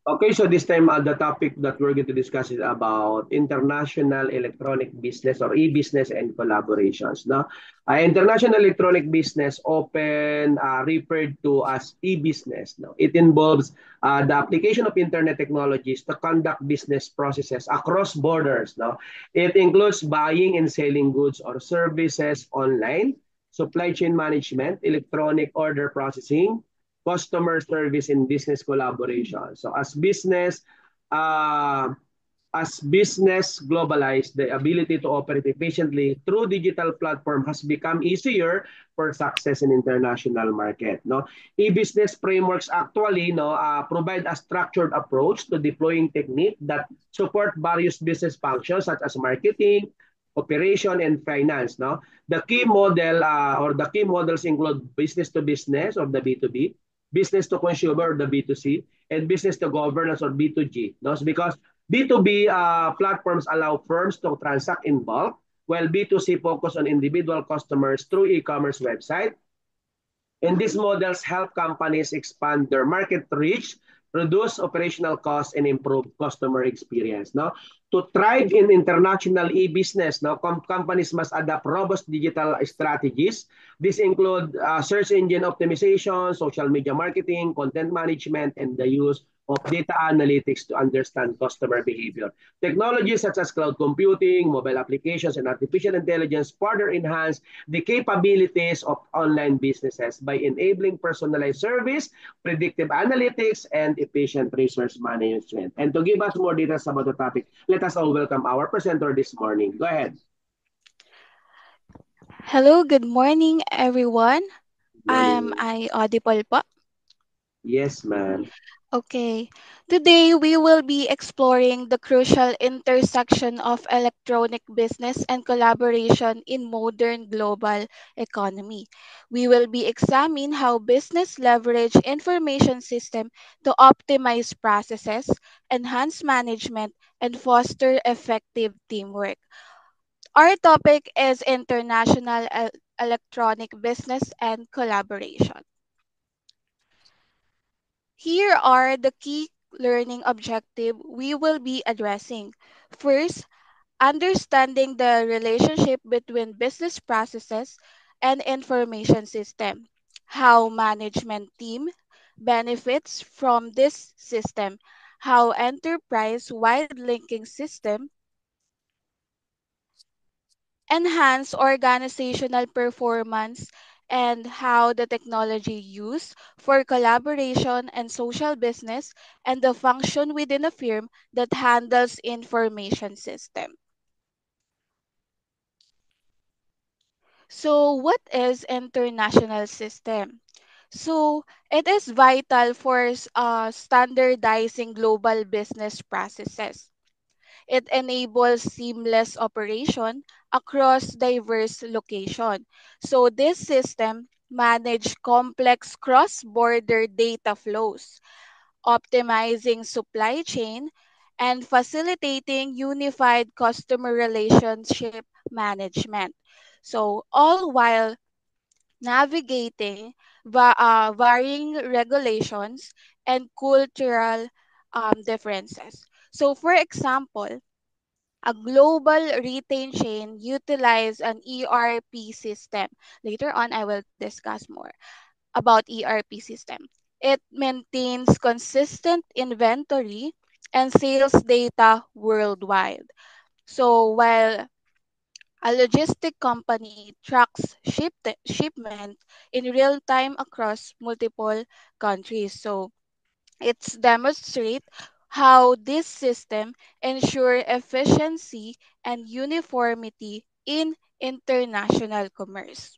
Okay, so this time the topic that we're going to discuss is about international electronic business or e-business and collaborations. No, international electronic business, often referred to as e-business. No, it involves the application of internet technologies to conduct business processes across borders. No, it includes buying and selling goods or services online, supply chain management, electronic order processing, customer service and business collaboration. So uh, as business globalized, the ability to operate efficiently through digital platform has become easier for success in international market. No, e-business frameworks actually provide a structured approach to deploying technique that support various business functions such as marketing, operation, and finance. No, the key model or the key models include business to business or the B2B, business to consumer or the B2C, and business to governance or B2G. No? Because B2B platforms allow firms to transact in bulk, while B2C focus on individual customers through e-commerce website. And these models help companies expand their market reach, reduce operational costs, and improve customer experience. No? To thrive in international e-business, no, companies must adopt robust digital strategies. These include search engine optimization, social media marketing, content management, and the use of data analytics to understand customer behavior. Technologies such as cloud computing, mobile applications, and artificial intelligence further enhance the capabilities of online businesses by enabling personalized service, predictive analytics, and efficient resource management. And to give us more details about the topic, let us all welcome our presenter this morning. Go ahead. Hello, good morning, everyone. Am Morning. I audible po? Yes, ma'am. Okay. Today, we will be exploring the crucial intersection of electronic business and collaboration in modern global economy. We will be examining how business leverage information system to optimize processes, enhance management, and foster effective teamwork. Our topic is international electronic business and collaboration. Here are the key learning objectives we will be addressing. First, understanding the relationship between business processes and information system. How management team benefits from this system. How enterprise-wide linking system enhance organizational performance, and how the technology used for collaboration and social business and the function within a firm that handles information system. So what is international system? So it is vital for standardizing global business processes. It enables seamless operation across diverse locations. So this system manage complex cross-border data flows, optimizing supply chain, and facilitating unified customer relationship management. So all while navigating varying regulations and cultural differences. So for example, a global retail chain utilize an ERP system. Later on, I will discuss more about ERP system. It maintains consistent inventory and sales data worldwide. So while a logistic company tracks shipment in real time across multiple countries. So it's demonstrate how this system ensure efficiency and uniformity in international commerce.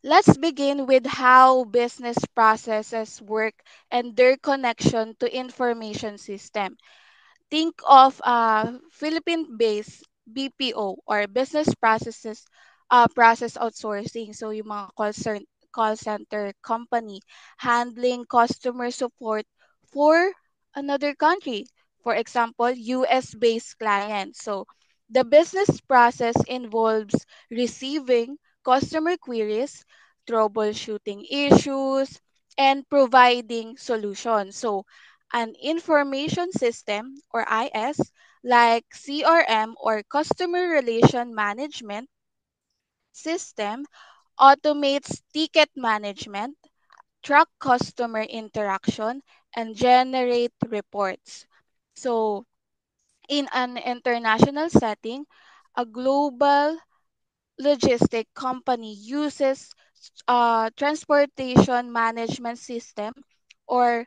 Let's begin with how business processes work and their connection to information system. Think of a Philippine-based BPO or business process outsourcing. So yung mga call center company handling customer support for another country. For example, US-based clients. So the business process involves receiving customer queries, troubleshooting issues, and providing solutions. So, an information system or IS like CRM or customer relation management system automates ticket management, track customer interaction, and generate reports. So, in an international setting, a global logistic company uses transportation management system or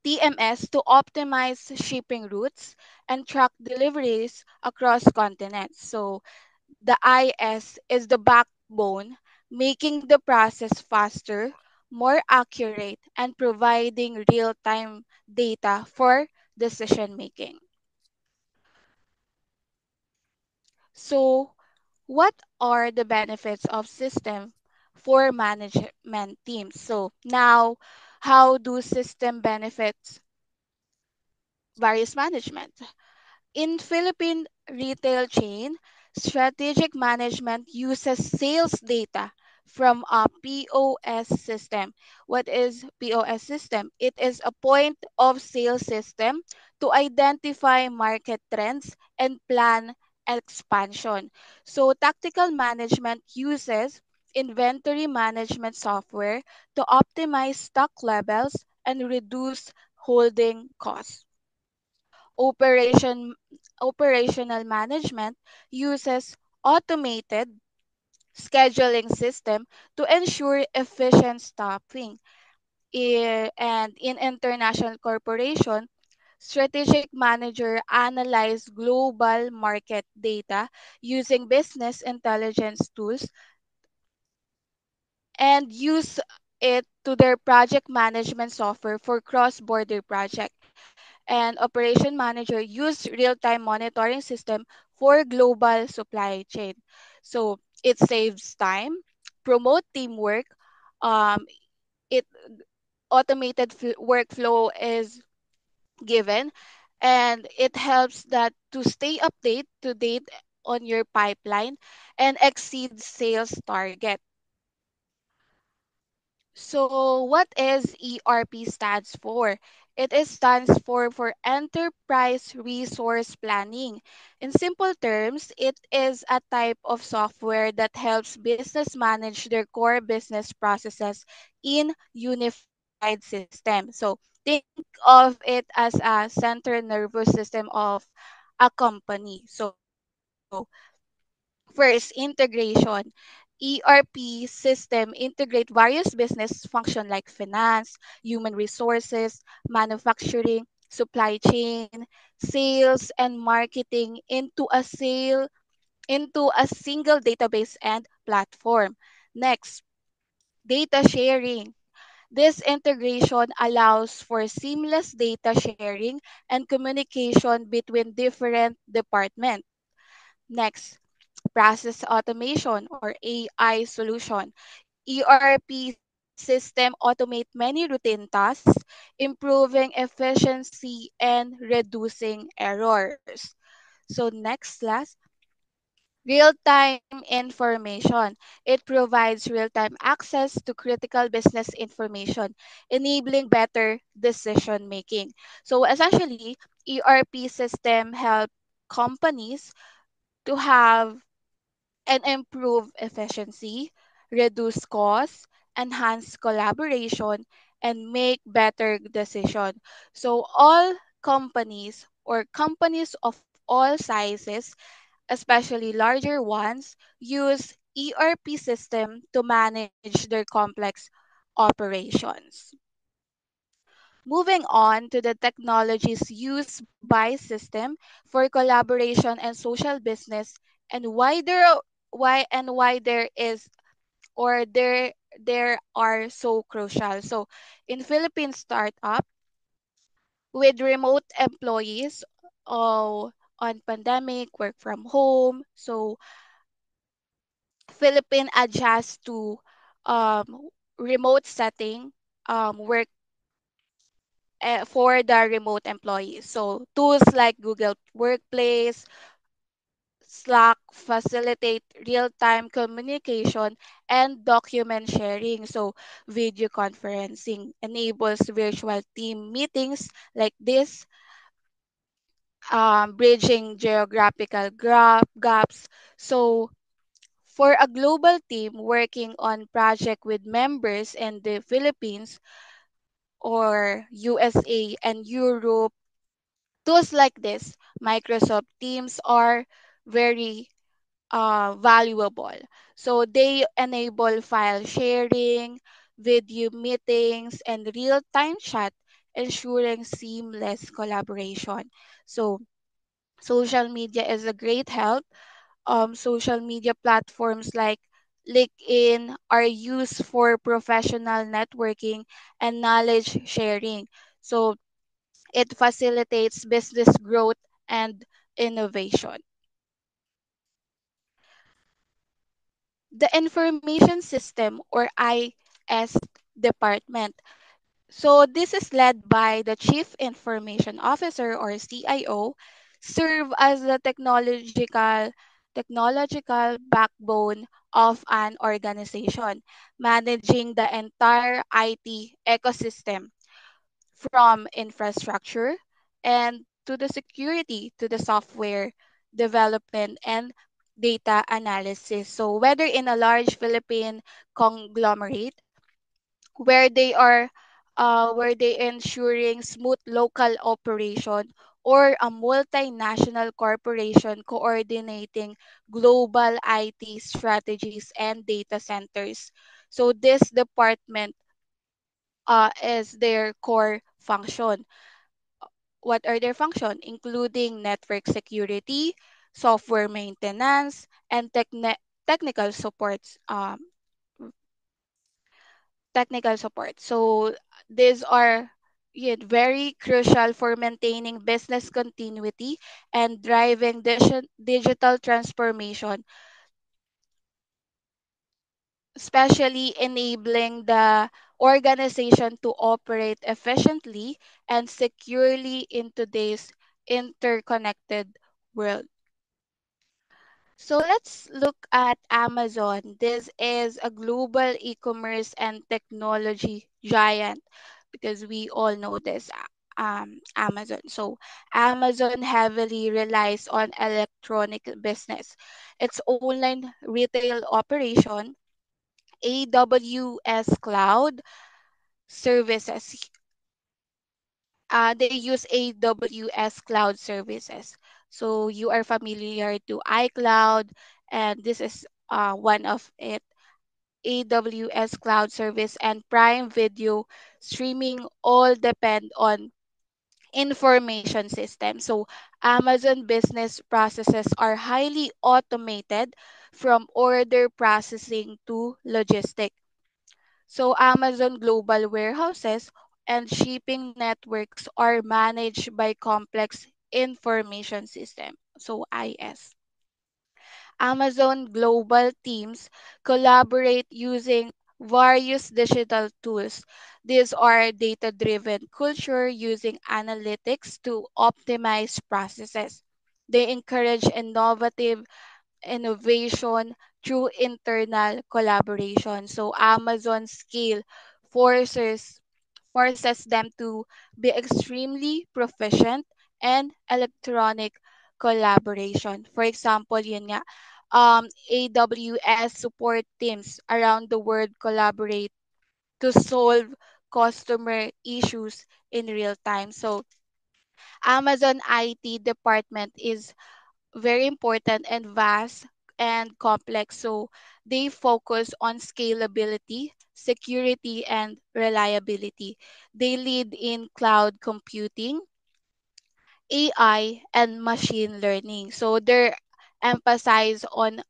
TMS to optimize shipping routes and track deliveries across continents. So the IS is the backbone, making the process faster, more accurate, and providing real time data for decision making. So, what are the benefits of system for management teams? So, now, how do system benefits various management? In Philippine retail chain, strategic management uses sales data from a POS system. What is POS system? It is a point of sale system to identify market trends and plan expansion. So tactical management uses inventory management software to optimize stock levels and reduce holding costs. Operation Operational management uses automated scheduling system to ensure efficient staffing. And in international corporation, strategic manager analyze global market data using business intelligence tools and use it to their project management software for cross-border project. And operation manager use real-time monitoring system for global supply chain. So it saves time, promote teamwork, um, it automated workflow is given, and it helps that to stay to date on your pipeline and exceed sales target. So, what is ERP stands for? It is stands for Enterprise Resource Planning. In simple terms, it is a type of software that helps business manage their core business processes in unified system. So, think of it as a central nervous system of a company. So, first, integration. ERP system integrate various business function like finance, human resources, manufacturing, supply chain, sales, and marketing into a single database and platform. Next, data sharing. This integration allows for seamless data sharing and communication between different departments. Next, process automation or AI solution. ERP system automate many routine tasks, improving efficiency and reducing errors. So next last, real-time information. It provides real-time access to critical business information, enabling better decision making. So essentially, ERP system help companies to have and improve efficiency, reduce costs, enhance collaboration, and make better decision. So all companies of all sizes, especially larger ones, use ERP system to manage their complex operations. Moving on to the technologies used by system for collaboration and social business, and why there is or there are so crucial. So in Philippine startup with remote employees, on pandemic, work from home. So Philippine adjust to remote setting, work for the remote employees. So tools like Google Workplace, Slack, facilitate real-time communication and document sharing. So video conferencing enables virtual team meetings like this, bridging geographical gaps. So for a global team working on project with members in the Philippines or USA and Europe, tools like this, Microsoft Teams, are very valuable. So they enable file sharing, video meetings, and real-time chat, ensuring seamless collaboration. So social media is a great help. Social media platforms like LinkedIn are used for professional networking and knowledge sharing. So it facilitates business growth and innovation. The Information System or IS department. So this is led by the Chief Information Officer or CIO, serve as the technological backbone of an organization, managing the entire IT ecosystem from infrastructure and to the security to the software development and data analysis. So whether in a large Philippine conglomerate where they ensuring smooth local operation or a multinational corporation coordinating global IT strategies and data centers. So this department is their core function. What are their function? Including network security, software maintenance, and technical supports. Technical support. So these are very crucial for maintaining business continuity and driving digital transformation, especially enabling the organization to operate efficiently and securely in today's interconnected world. So let's look at Amazon. This is a global e-commerce and technology giant because we all know this Amazon. So Amazon heavily relies on electronic business. Its online retail operation, AWS Cloud Services. They use AWS Cloud Services. So you are familiar to iCloud, and this is one of it. AWS Cloud Service and Prime Video streaming all depend on information systems. So Amazon business processes are highly automated from order processing to logistics. So Amazon global warehouses and shipping networks are managed by complex information system. So IS. Amazon global teams collaborate using various digital tools. These are data driven culture using analytics to optimize processes. They encourage innovation through internal collaboration. So Amazon scale forces forces them to be extremely proficient and electronic collaboration. For example, yun nga, AWS support teams around the world collaborate to solve customer issues in real time. So Amazon IT department is very important and vast and complex. So they focus on scalability, security, and reliability. They lead in cloud computing, AI, and machine learning. So their emphasis on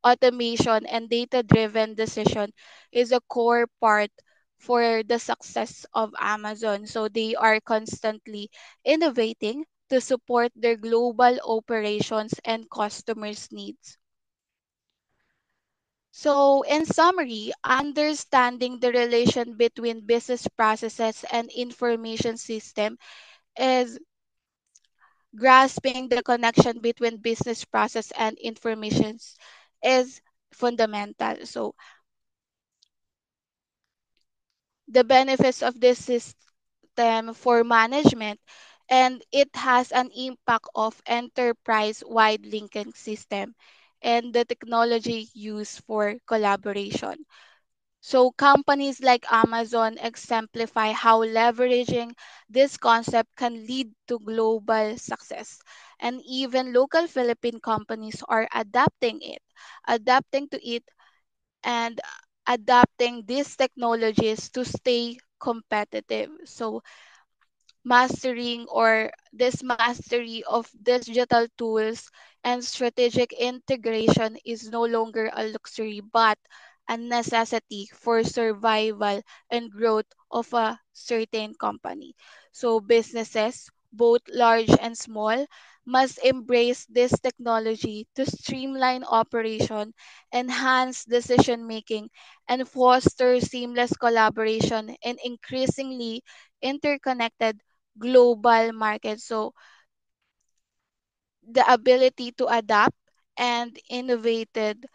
automation and data driven decision is a core part for the success of Amazon. So they are constantly innovating to support their global operations and customers' needs. So, in summary, understanding the relation between business processes and information system is Grasping the connection between business process and informations is fundamental. So the benefits of this system for management, and it has an impact of enterprise-wide linking system and the technology used for collaboration. So companies like Amazon exemplify how leveraging this concept can lead to global success. And even local Philippine companies are adapting to it and adapting these technologies to stay competitive. So this mastery of digital tools and strategic integration is no longer a luxury but a necessity for survival and growth of a certain company. So businesses, both large and small, must embrace this technology to streamline operation, enhance decision making, and foster seamless collaboration in increasingly interconnected global market. So the ability to adapt and innovated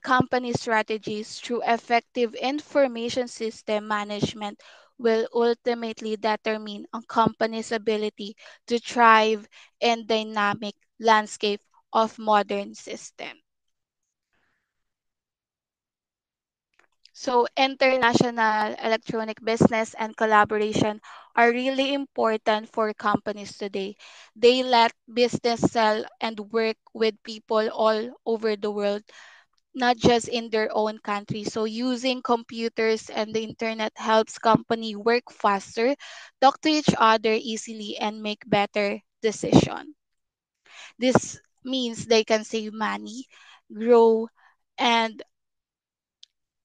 company strategies through effective information system management will ultimately determine a company's ability to thrive in dynamic landscape of modern system. So international electronic business and collaboration are really important for companies today. They let business sell and work with people all over the world, not just in their own country. So using computers and the internet helps company work faster, talk to each other easily, and make better decision. This means they can save money, grow, and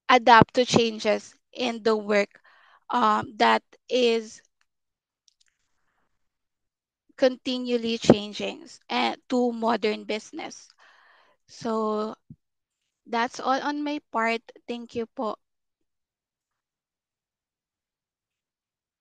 adapt to changes in the work that is continually changing to modern business. So that's all on my part. Thank you po.